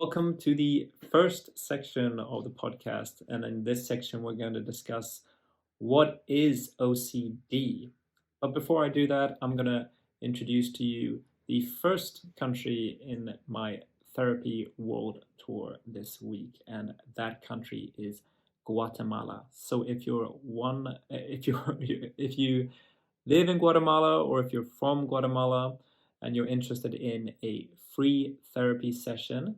Welcome to the first section of the podcast. And in this section, we're going to discuss what is OCD. But before I do that, I'm going to introduce to you the first country in my therapy world tour this week. And that country is Guatemala. So if you live in Guatemala or if you're from Guatemala and you're interested in a free therapy session,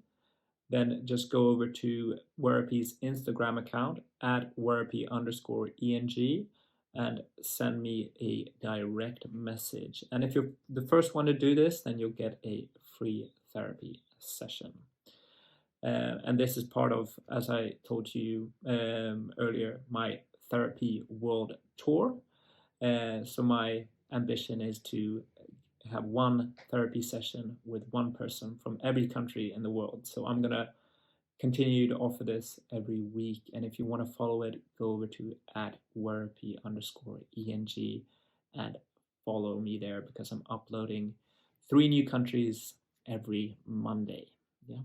then just go over to Wherapy's Instagram account at Wherapy_ENG and send me a direct message. And if you're the first one to do this, then you'll get a free therapy session. And this is part of, as I told you earlier, my therapy world tour. So my ambition is to have one therapy session with one person from every country in the world. So I'm going to continue to offer this every week. And if you want to follow it, go over to at Wherapy_ENG and follow me there because I'm uploading 3 new countries every Monday. Yeah.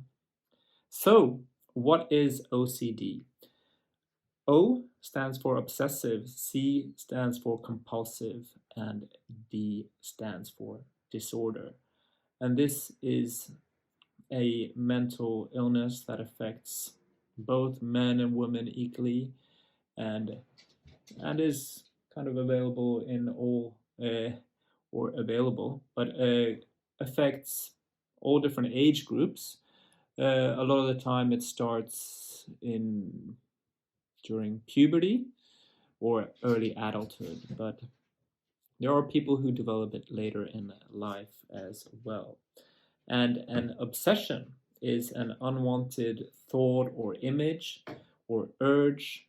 So what is OCD? O stands for obsessive, C stands for compulsive, and D stands for disorder. And this is a mental illness that affects both men and women equally and is kind of available in all affects all different age groups. A lot of the time it starts during puberty or early adulthood, but there are people who develop it later in life as well. And an obsession is an unwanted thought or image or urge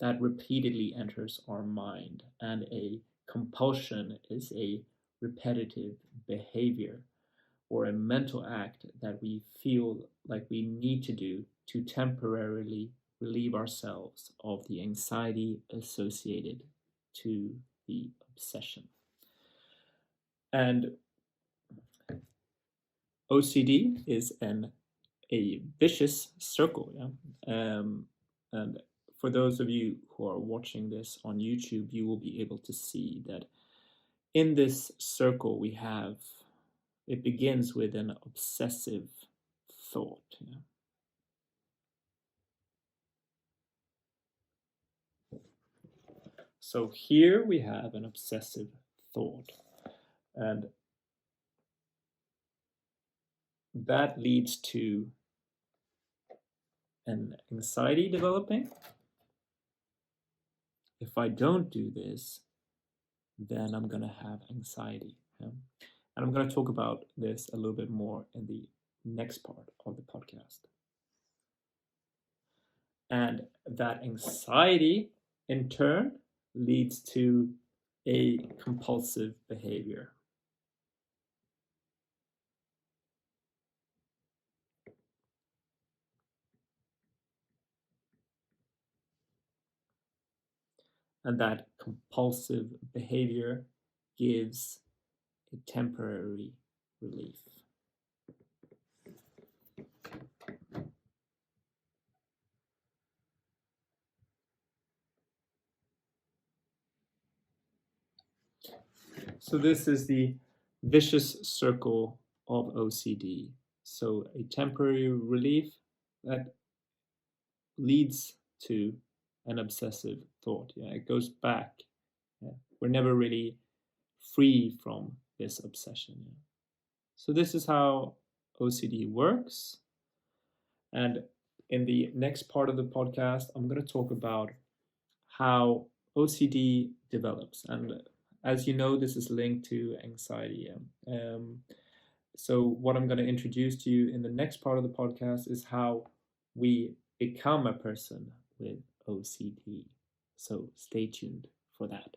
that repeatedly enters our mind. And a compulsion is a repetitive behavior or a mental act that we feel like we need to do to temporarily relieve ourselves of the anxiety associated to the obsession. And OCD is a vicious circle. Yeah? And for those of you who are watching this on YouTube, you will be able to see that in this circle it begins with an obsessive thought. Yeah? So here we have an obsessive thought, and that leads to an anxiety developing. If I don't do this, then I'm going to have anxiety. Yeah? And I'm going to talk about this a little bit more in the next part of the podcast. And that anxiety, in turn, leads to a compulsive behavior. And that compulsive behavior gives a temporary relief. So this is the vicious circle of OCD. So a temporary relief that leads to an obsessive thought. Yeah, it goes back. Yeah. We're never really free from this obsession. Yeah. So this is how OCD works. And in the next part of the podcast, I'm going to talk about how OCD develops. And as you know, this is linked to anxiety. So what I'm going to introduce to you in the next part of the podcast is how we become a person with OCD. So stay tuned for that.